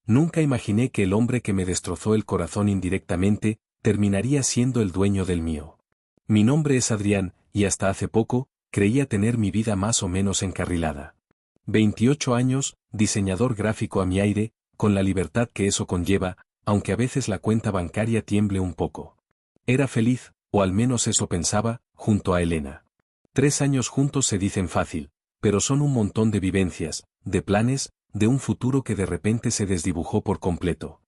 Nunca imaginé que el hombre que me destrozó el corazón indirectamente, terminaría siendo el dueño del mío. Mi nombre es Adrián, y hasta hace poco, creía tener mi vida más o menos encarrilada. 28 años, diseñador gráfico a mi aire, con la libertad que eso conlleva, aunque a veces la cuenta bancaria tiemble un poco. Era feliz, o al menos eso pensaba, junto a Elena. 3 años juntos se dicen fácil, pero son un montón de vivencias, de planes, de un futuro que de repente se desdibujó por completo.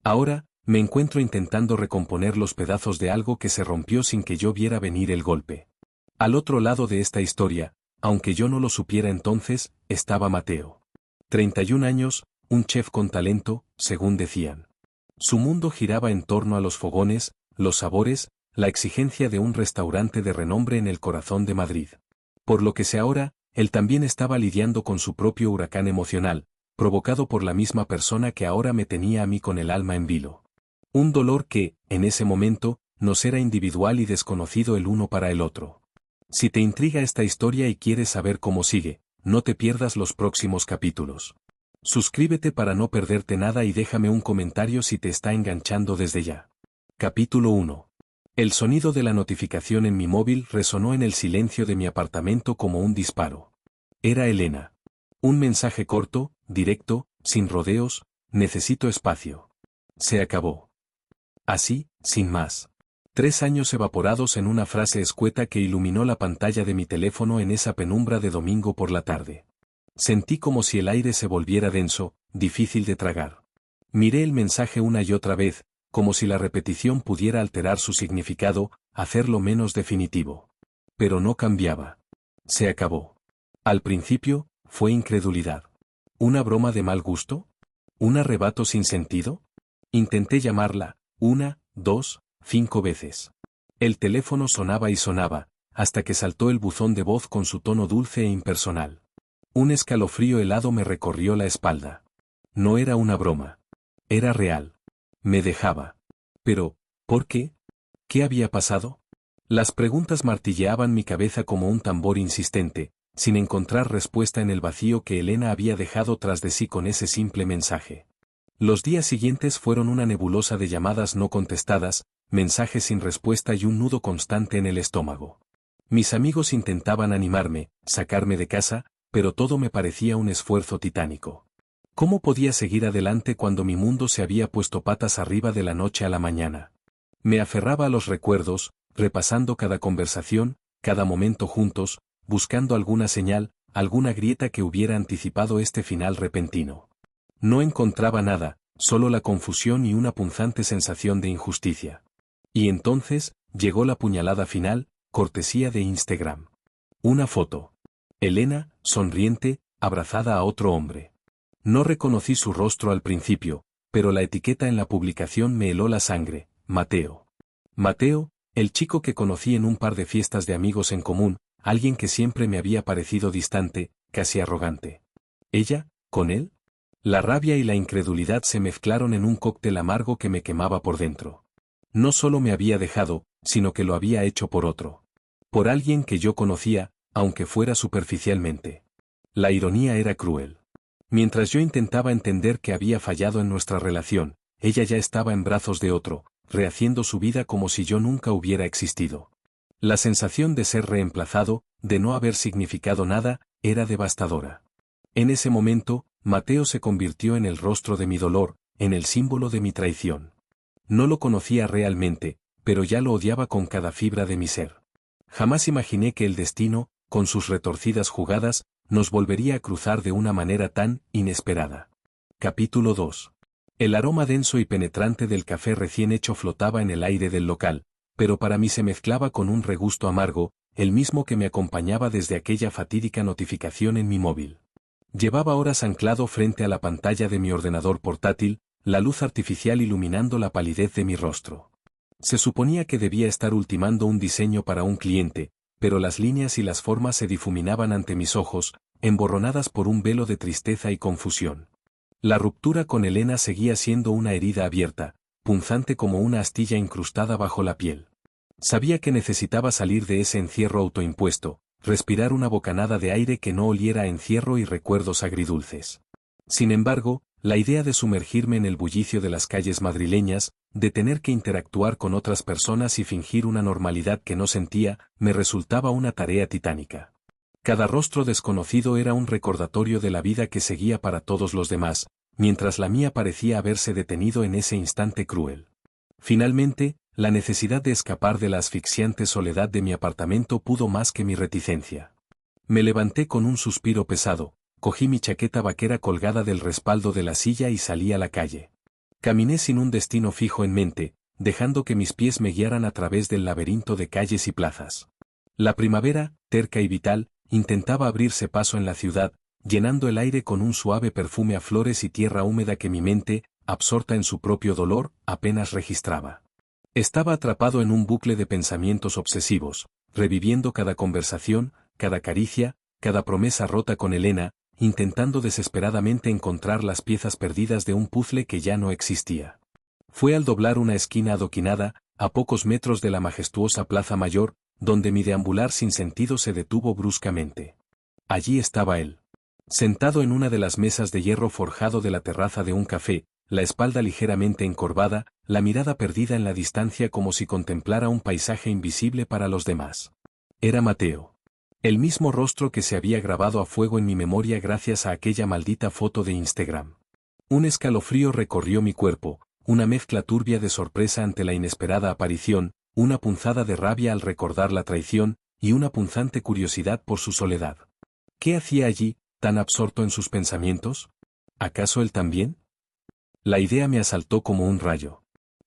Ahora, me encuentro intentando recomponer los pedazos de algo que se rompió sin que yo viera venir el golpe. Al otro lado de esta historia, aunque yo no lo supiera entonces, estaba Mateo. 31 años, un chef con talento, según decían. Su mundo giraba en torno a los fogones, los sabores, la exigencia de un restaurante de renombre en el corazón de Madrid. Por lo que sé ahora, él también estaba lidiando con su propio huracán emocional, provocado por la misma persona que ahora me tenía a mí con el alma en vilo. Un dolor que, en ese momento, nos era individual y desconocido el uno para el otro. Si te intriga esta historia y quieres saber cómo sigue, no te pierdas los próximos capítulos. Suscríbete para no perderte nada y déjame un comentario si te está enganchando desde ya. Capítulo 1. El sonido de la notificación en mi móvil resonó en el silencio de mi apartamento como un disparo. Era Elena. Un mensaje corto, directo, sin rodeos: necesito espacio. Se acabó. Así, sin más. 3 años evaporados en una frase escueta que iluminó la pantalla de mi teléfono en esa penumbra de domingo por la tarde. Sentí como si el aire se volviera denso, difícil de tragar. Miré el mensaje una y otra vez, como si la repetición pudiera alterar su significado, hacerlo menos definitivo. Pero no cambiaba. Se acabó. Al principio, fue incredulidad. ¿Una broma de mal gusto? ¿Un arrebato sin sentido? Intenté llamarla, 1, 2, 5 veces. El teléfono sonaba y sonaba, hasta que saltó el buzón de voz con su tono dulce e impersonal. Un escalofrío helado me recorrió la espalda. No era una broma. Era real. Me dejaba. Pero, ¿por qué? ¿Qué había pasado? Las preguntas martilleaban mi cabeza como un tambor insistente, sin encontrar respuesta en el vacío que Elena había dejado tras de sí con ese simple mensaje. Los días siguientes fueron una nebulosa de llamadas no contestadas, mensajes sin respuesta y un nudo constante en el estómago. Mis amigos intentaban animarme, sacarme de casa, pero todo me parecía un esfuerzo titánico. ¿Cómo podía seguir adelante cuando mi mundo se había puesto patas arriba de la noche a la mañana? Me aferraba a los recuerdos, repasando cada conversación, cada momento juntos, buscando alguna señal, alguna grieta que hubiera anticipado este final repentino. No encontraba nada, solo la confusión y una punzante sensación de injusticia. Y entonces, llegó la puñalada final, cortesía de Instagram. Una foto. Elena, sonriente, abrazada a otro hombre. No reconocí su rostro al principio, pero la etiqueta en la publicación me heló la sangre: Mateo. Mateo, el chico que conocí en un par de fiestas de amigos en común, alguien que siempre me había parecido distante, casi arrogante. ¿Ella, con él? La rabia y la incredulidad se mezclaron en un cóctel amargo que me quemaba por dentro. No solo me había dejado, sino que lo había hecho por otro. Por alguien que yo conocía, aunque fuera superficialmente. La ironía era cruel. Mientras yo intentaba entender que había fallado en nuestra relación, ella ya estaba en brazos de otro, rehaciendo su vida como si yo nunca hubiera existido. La sensación de ser reemplazado, de no haber significado nada, era devastadora. En ese momento, Mateo se convirtió en el rostro de mi dolor, en el símbolo de mi traición. No lo conocía realmente, pero ya lo odiaba con cada fibra de mi ser. Jamás imaginé que el destino, con sus retorcidas jugadas, nos volvería a cruzar de una manera tan inesperada. Capítulo 2. El aroma denso y penetrante del café recién hecho flotaba en el aire del local, pero para mí se mezclaba con un regusto amargo, el mismo que me acompañaba desde aquella fatídica notificación en mi móvil. Llevaba horas anclado frente a la pantalla de mi ordenador portátil, la luz artificial iluminando la palidez de mi rostro. Se suponía que debía estar ultimando un diseño para un cliente, pero las líneas y las formas se difuminaban ante mis ojos, emborronadas por un velo de tristeza y confusión. La ruptura con Elena seguía siendo una herida abierta, punzante como una astilla incrustada bajo la piel. Sabía que necesitaba salir de ese encierro autoimpuesto, respirar una bocanada de aire que no oliera a encierro y recuerdos agridulces. Sin embargo, La idea de sumergirme en el bullicio de las calles madrileñas, de tener que interactuar con otras personas y fingir una normalidad que no sentía, me resultaba una tarea titánica. Cada rostro desconocido era un recordatorio de la vida que seguía para todos los demás, mientras la mía parecía haberse detenido en ese instante cruel. Finalmente, la necesidad de escapar de la asfixiante soledad de mi apartamento pudo más que mi reticencia. Me levanté con un suspiro pesado, cogí mi chaqueta vaquera colgada del respaldo de la silla y salí a la calle. Caminé sin un destino fijo en mente, dejando que mis pies me guiaran a través del laberinto de calles y plazas. La primavera, terca y vital, intentaba abrirse paso en la ciudad, llenando el aire con un suave perfume a flores y tierra húmeda que mi mente, absorta en su propio dolor, apenas registraba. Estaba atrapado en un bucle de pensamientos obsesivos, reviviendo cada conversación, cada caricia, cada promesa rota con Elena, intentando desesperadamente encontrar las piezas perdidas de un puzzle que ya no existía. Fue al doblar una esquina adoquinada, a pocos metros de la majestuosa Plaza Mayor, donde mi deambular sin sentido se detuvo bruscamente. Allí estaba él. Sentado en una de las mesas de hierro forjado de la terraza de un café, la espalda ligeramente encorvada, la mirada perdida en la distancia como si contemplara un paisaje invisible para los demás. Era Mateo. El mismo rostro que se había grabado a fuego en mi memoria gracias a aquella maldita foto de Instagram. Un escalofrío recorrió mi cuerpo, una mezcla turbia de sorpresa ante la inesperada aparición, una punzada de rabia al recordar la traición, y una punzante curiosidad por su soledad. ¿Qué hacía allí, tan absorto en sus pensamientos? ¿Acaso él también? La idea me asaltó como un rayo.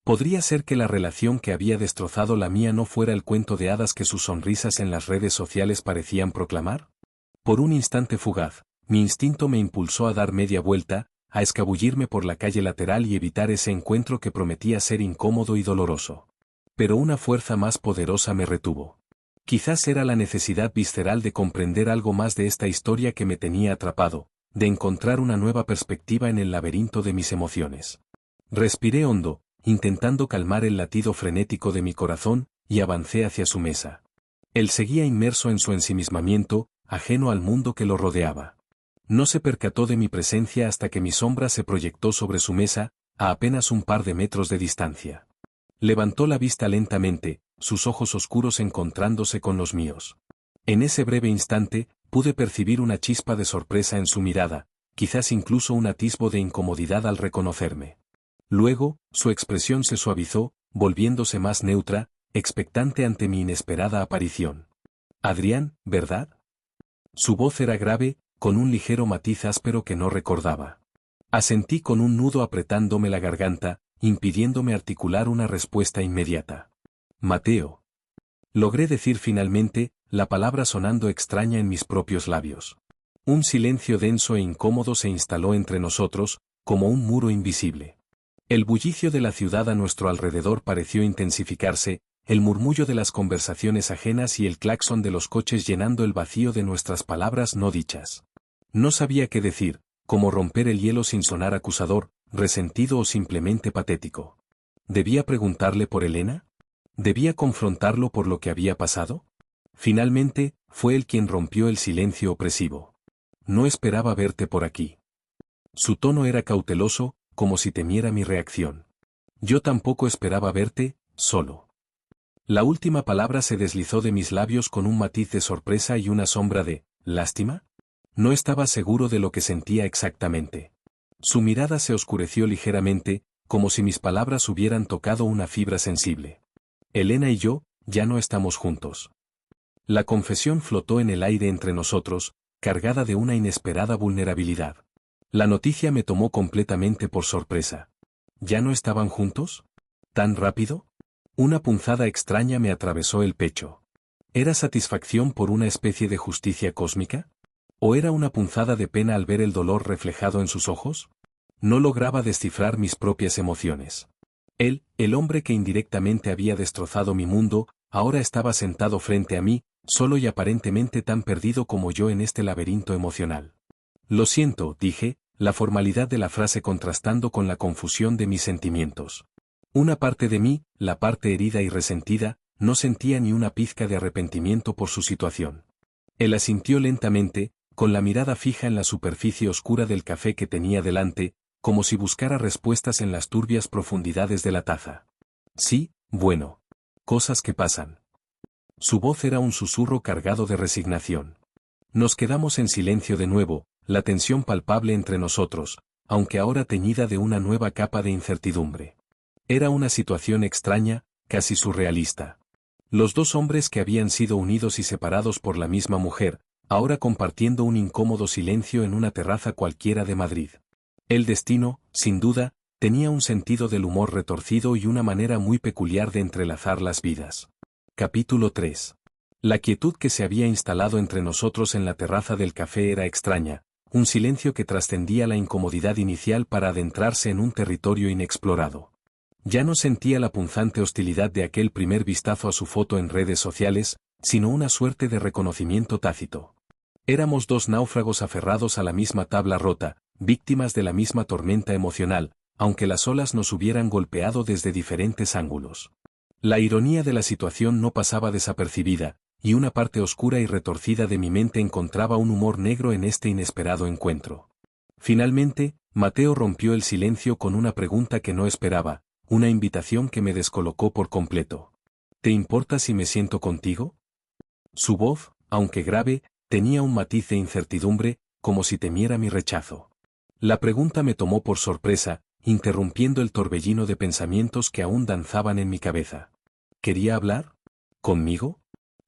¿Podría ser que la relación que había destrozado la mía no fuera el cuento de hadas que sus sonrisas en las redes sociales parecían proclamar? Por un instante fugaz, mi instinto me impulsó a dar media vuelta, a escabullirme por la calle lateral y evitar ese encuentro que prometía ser incómodo y doloroso. Pero una fuerza más poderosa me retuvo. Quizás era la necesidad visceral de comprender algo más de esta historia que me tenía atrapado, de encontrar una nueva perspectiva en el laberinto de mis emociones. Respiré hondo, intentando calmar el latido frenético de mi corazón, y avancé hacia su mesa. Él seguía inmerso en su ensimismamiento, ajeno al mundo que lo rodeaba. No se percató de mi presencia hasta que mi sombra se proyectó sobre su mesa, a apenas un par de metros de distancia. Levantó la vista lentamente, sus ojos oscuros encontrándose con los míos. En ese breve instante, pude percibir una chispa de sorpresa en su mirada, quizás incluso un atisbo de incomodidad al reconocerme. Luego, su expresión se suavizó, volviéndose más neutra, expectante ante mi inesperada aparición. Adrián, ¿verdad? Su voz era grave, con un ligero matiz áspero que no recordaba. Asentí con un nudo apretándome la garganta, impidiéndome articular una respuesta inmediata. Mateo. Logré decir finalmente, la palabra sonando extraña en mis propios labios. Un silencio denso e incómodo se instaló entre nosotros, como un muro invisible. El bullicio de la ciudad a nuestro alrededor pareció intensificarse, el murmullo de las conversaciones ajenas y el claxon de los coches llenando el vacío de nuestras palabras no dichas. No sabía qué decir, cómo romper el hielo sin sonar acusador, resentido o simplemente patético. ¿Debía preguntarle por Elena? ¿Debía confrontarlo por lo que había pasado? Finalmente, fue él quien rompió el silencio opresivo. No esperaba verte por aquí. Su tono era cauteloso, como si temiera mi reacción. Yo tampoco esperaba verte, solo. La última palabra se deslizó de mis labios con un matiz de sorpresa y una sombra de ¿lástima? No estaba seguro de lo que sentía exactamente. Su mirada se oscureció ligeramente, como si mis palabras hubieran tocado una fibra sensible. Elena y yo, ya no estamos juntos. La confesión flotó en el aire entre nosotros, cargada de una inesperada vulnerabilidad. La noticia me tomó completamente por sorpresa. ¿Ya no estaban juntos? ¿Tan rápido? Una punzada extraña me atravesó el pecho. ¿Era satisfacción por una especie de justicia cósmica? ¿O era una punzada de pena al ver el dolor reflejado en sus ojos? No lograba descifrar mis propias emociones. Él, el hombre que indirectamente había destrozado mi mundo, ahora estaba sentado frente a mí, solo y aparentemente tan perdido como yo en este laberinto emocional. Lo siento, dije, la formalidad de la frase contrastando con la confusión de mis sentimientos. Una parte de mí, la parte herida y resentida, no sentía ni una pizca de arrepentimiento por su situación. Él asintió lentamente, con la mirada fija en la superficie oscura del café que tenía delante, como si buscara respuestas en las turbias profundidades de la taza. Sí, bueno. Cosas que pasan. Su voz era un susurro cargado de resignación. Nos quedamos en silencio de nuevo, la tensión palpable entre nosotros, aunque ahora teñida de una nueva capa de incertidumbre. Era una situación extraña, casi surrealista. Los dos hombres que habían sido unidos y separados por la misma mujer, ahora compartiendo un incómodo silencio en una terraza cualquiera de Madrid. El destino, sin duda, tenía un sentido del humor retorcido y una manera muy peculiar de entrelazar las vidas. Capítulo 3. La quietud que se había instalado entre nosotros en la terraza del café era extraña, un silencio que trascendía la incomodidad inicial para adentrarse en un territorio inexplorado. Ya no sentía la punzante hostilidad de aquel primer vistazo a su foto en redes sociales, sino una suerte de reconocimiento tácito. Éramos dos náufragos aferrados a la misma tabla rota, víctimas de la misma tormenta emocional, aunque las olas nos hubieran golpeado desde diferentes ángulos. La ironía de la situación no pasaba desapercibida, y una parte oscura y retorcida de mi mente encontraba un humor negro en este inesperado encuentro. Finalmente, Mateo rompió el silencio con una pregunta que no esperaba, una invitación que me descolocó por completo. ¿Te importa si me siento contigo? Su voz, aunque grave, tenía un matiz de incertidumbre, como si temiera mi rechazo. La pregunta me tomó por sorpresa, interrumpiendo el torbellino de pensamientos que aún danzaban en mi cabeza. ¿Quería hablar? ¿Conmigo?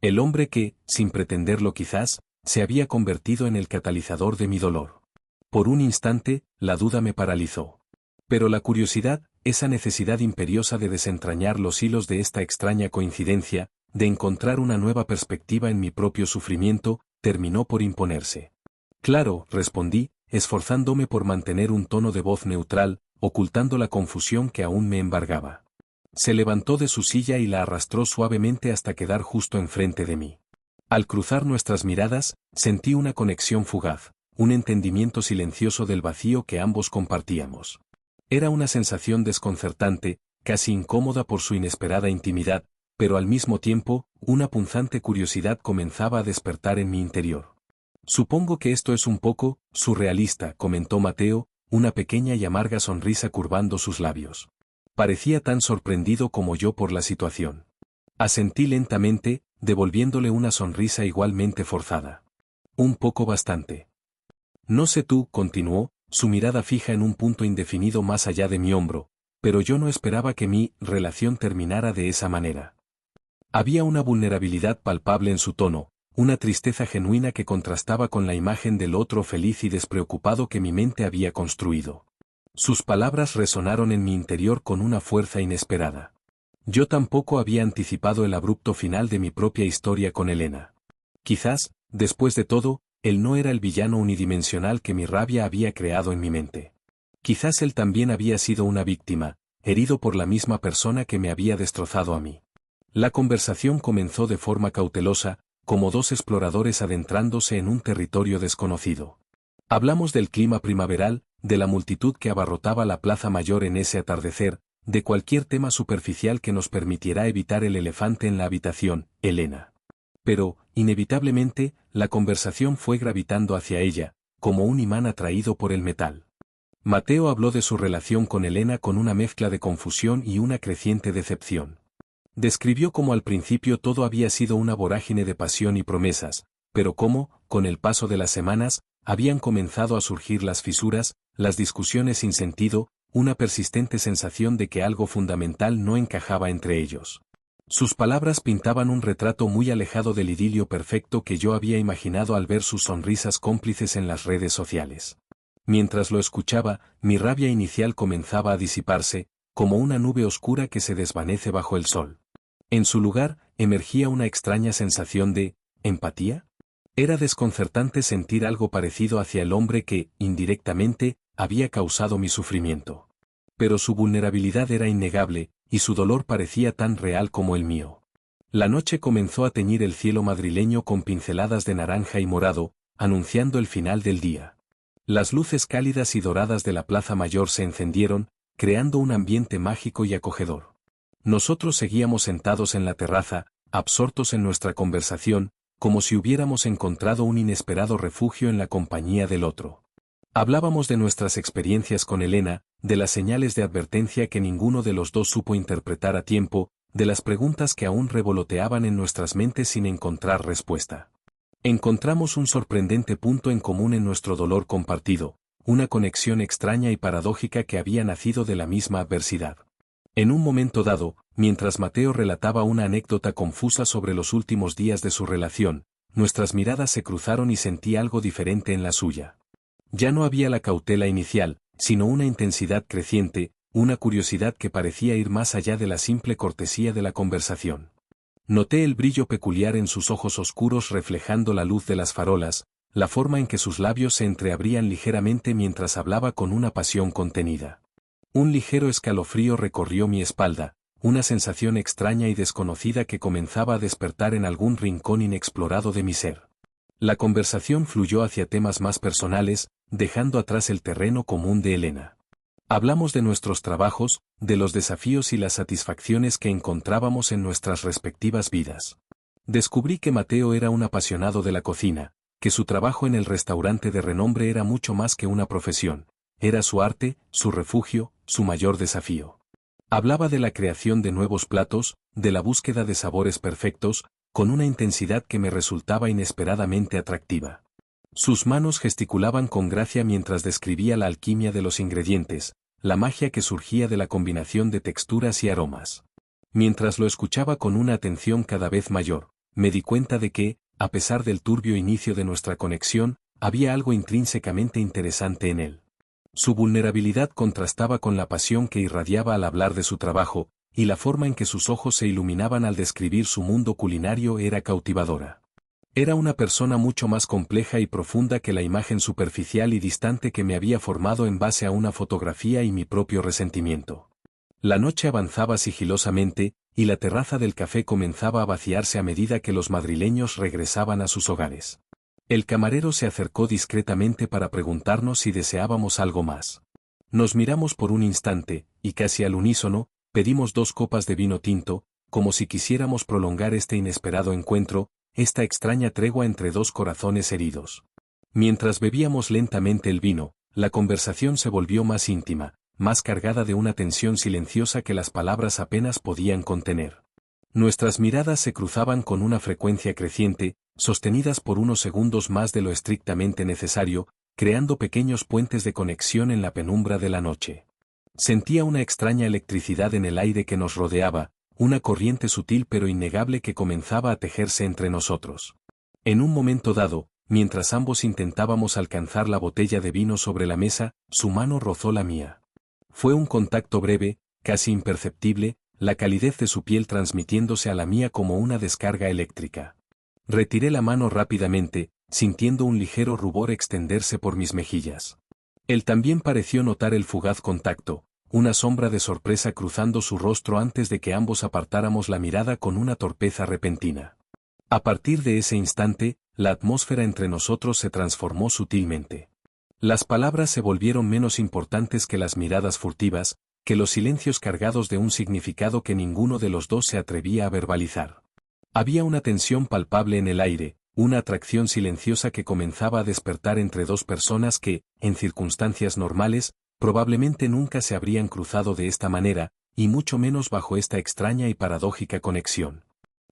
El hombre que, sin pretenderlo quizás, se había convertido en el catalizador de mi dolor. Por un instante, la duda me paralizó. Pero la curiosidad, esa necesidad imperiosa de desentrañar los hilos de esta extraña coincidencia, de encontrar una nueva perspectiva en mi propio sufrimiento, terminó por imponerse. Claro, respondí, esforzándome por mantener un tono de voz neutral, ocultando la confusión que aún me embargaba. Se levantó de su silla y la arrastró suavemente hasta quedar justo enfrente de mí. Al cruzar nuestras miradas, sentí una conexión fugaz, un entendimiento silencioso del vacío que ambos compartíamos. Era una sensación desconcertante, casi incómoda por su inesperada intimidad, pero al mismo tiempo, una punzante curiosidad comenzaba a despertar en mi interior. Supongo que esto es un poco surrealista, comentó Mateo, una pequeña y amarga sonrisa curvando sus labios. Parecía tan sorprendido como yo por la situación. Asentí lentamente, devolviéndole una sonrisa igualmente forzada. Un poco bastante. No sé tú, continuó, su mirada fija en un punto indefinido más allá de mi hombro, pero yo no esperaba que mi relación terminara de esa manera. Había una vulnerabilidad palpable en su tono, una tristeza genuina que contrastaba con la imagen del otro feliz y despreocupado que mi mente había construido. Sus palabras resonaron en mi interior con una fuerza inesperada. Yo tampoco había anticipado el abrupto final de mi propia historia con Elena. Quizás, después de todo, él no era el villano unidimensional que mi rabia había creado en mi mente. Quizás él también había sido una víctima, herido por la misma persona que me había destrozado a mí. La conversación comenzó de forma cautelosa, como dos exploradores adentrándose en un territorio desconocido. Hablamos del clima primaveral, de la multitud que abarrotaba la Plaza Mayor en ese atardecer, de cualquier tema superficial que nos permitiera evitar el elefante en la habitación, Elena. Pero, inevitablemente, la conversación fue gravitando hacia ella, como un imán atraído por el metal. Mateo habló de su relación con Elena con una mezcla de confusión y una creciente decepción. Describió cómo al principio todo había sido una vorágine de pasión y promesas, pero cómo, con el paso de las semanas, habían comenzado a surgir las fisuras, las discusiones sin sentido, una persistente sensación de que algo fundamental no encajaba entre ellos. Sus palabras pintaban un retrato muy alejado del idilio perfecto que yo había imaginado al ver sus sonrisas cómplices en las redes sociales. Mientras lo escuchaba, mi rabia inicial comenzaba a disiparse, como una nube oscura que se desvanece bajo el sol. En su lugar, emergía una extraña sensación de ¿empatía? Era desconcertante sentir algo parecido hacia el hombre que, indirectamente, había causado mi sufrimiento. Pero su vulnerabilidad era innegable, y su dolor parecía tan real como el mío. La noche comenzó a teñir el cielo madrileño con pinceladas de naranja y morado, anunciando el final del día. Las luces cálidas y doradas de la Plaza Mayor se encendieron, creando un ambiente mágico y acogedor. Nosotros seguíamos sentados en la terraza, absortos en nuestra conversación, como si hubiéramos encontrado un inesperado refugio en la compañía del otro. Hablábamos de nuestras experiencias con Elena, de las señales de advertencia que ninguno de los dos supo interpretar a tiempo, de las preguntas que aún revoloteaban en nuestras mentes sin encontrar respuesta. Encontramos un sorprendente punto en común en nuestro dolor compartido, una conexión extraña y paradójica que había nacido de la misma adversidad. En un momento dado, mientras Mateo relataba una anécdota confusa sobre los últimos días de su relación, nuestras miradas se cruzaron y sentí algo diferente en la suya. Ya no había la cautela inicial, sino una intensidad creciente, una curiosidad que parecía ir más allá de la simple cortesía de la conversación. Noté el brillo peculiar en sus ojos oscuros reflejando la luz de las farolas, la forma en que sus labios se entreabrían ligeramente mientras hablaba con una pasión contenida. Un ligero escalofrío recorrió mi espalda, una sensación extraña y desconocida que comenzaba a despertar en algún rincón inexplorado de mi ser. La conversación fluyó hacia temas más personales, dejando atrás el terreno común de Elena. Hablamos de nuestros trabajos, de los desafíos y las satisfacciones que encontrábamos en nuestras respectivas vidas. Descubrí que Mateo era un apasionado de la cocina, que su trabajo en el restaurante de renombre era mucho más que una profesión, era su arte, su refugio, su mayor desafío. Hablaba de la creación de nuevos platos, de la búsqueda de sabores perfectos, con una intensidad que me resultaba inesperadamente atractiva. Sus manos gesticulaban con gracia mientras describía la alquimia de los ingredientes, la magia que surgía de la combinación de texturas y aromas. Mientras lo escuchaba con una atención cada vez mayor, me di cuenta de que, a pesar del turbio inicio de nuestra conexión, había algo intrínsecamente interesante en él. Su vulnerabilidad contrastaba con la pasión que irradiaba al hablar de su trabajo, y la forma en que sus ojos se iluminaban al describir su mundo culinario era cautivadora. Era una persona mucho más compleja y profunda que la imagen superficial y distante que me había formado en base a una fotografía y mi propio resentimiento. La noche avanzaba sigilosamente, y la terraza del café comenzaba a vaciarse a medida que los madrileños regresaban a sus hogares. El camarero se acercó discretamente para preguntarnos si deseábamos algo más. Nos miramos por un instante, y casi al unísono, pedimos 2 copas de vino tinto, como si quisiéramos prolongar este inesperado encuentro, esta extraña tregua entre 2 corazones heridos. Mientras bebíamos lentamente el vino, la conversación se volvió más íntima, más cargada de una tensión silenciosa que las palabras apenas podían contener. Nuestras miradas se cruzaban con una frecuencia creciente, sostenidas por unos segundos más de lo estrictamente necesario, creando pequeños puentes de conexión en la penumbra de la noche. Sentía una extraña electricidad en el aire que nos rodeaba, una corriente sutil pero innegable que comenzaba a tejerse entre nosotros. En un momento dado, mientras ambos intentábamos alcanzar la botella de vino sobre la mesa, su mano rozó la mía. Fue un contacto breve, casi imperceptible, la calidez de su piel transmitiéndose a la mía como una descarga eléctrica. Retiré la mano rápidamente, sintiendo un ligero rubor extenderse por mis mejillas. Él también pareció notar el fugaz contacto, una sombra de sorpresa cruzando su rostro antes de que ambos apartáramos la mirada con una torpeza repentina. A partir de ese instante, la atmósfera entre nosotros se transformó sutilmente. Las palabras se volvieron menos importantes que las miradas furtivas, que los silencios cargados de un significado que ninguno de los dos se atrevía a verbalizar. Había una tensión palpable en el aire, una atracción silenciosa que comenzaba a despertar entre 2 personas que, en circunstancias normales, probablemente nunca se habrían cruzado de esta manera, y mucho menos bajo esta extraña y paradójica conexión.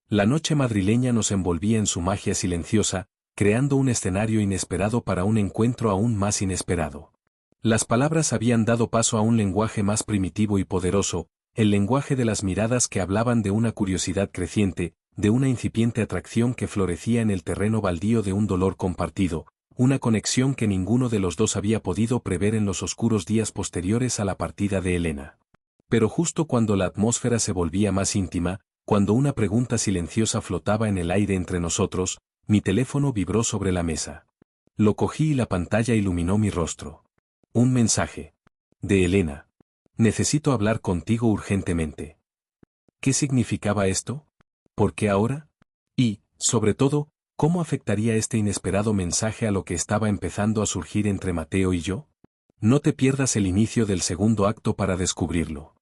La noche madrileña nos envolvía en su magia silenciosa, creando un escenario inesperado para un encuentro aún más inesperado. Las palabras habían dado paso a un lenguaje más primitivo y poderoso, el lenguaje de las miradas que hablaban de una curiosidad creciente, de una incipiente atracción que florecía en el terreno baldío de un dolor compartido, una conexión que ninguno de los dos había podido prever en los oscuros días posteriores a la partida de Elena. Pero justo cuando la atmósfera se volvía más íntima, cuando una pregunta silenciosa flotaba en el aire entre nosotros, mi teléfono vibró sobre la mesa. Lo cogí y la pantalla iluminó mi rostro. Un mensaje. De Elena. Necesito hablar contigo urgentemente. ¿Qué significaba esto? ¿Por qué ahora? Y, sobre todo, ¿cómo afectaría este inesperado mensaje a lo que estaba empezando a surgir entre Mateo y yo? No te pierdas el inicio del segundo acto para descubrirlo.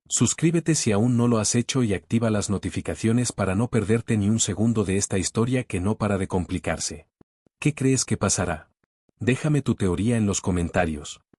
Suscríbete si aún no lo has hecho y activa las notificaciones para no perderte ni un segundo de esta historia que no para de complicarse. ¿Qué crees que pasará? Déjame tu teoría en los comentarios.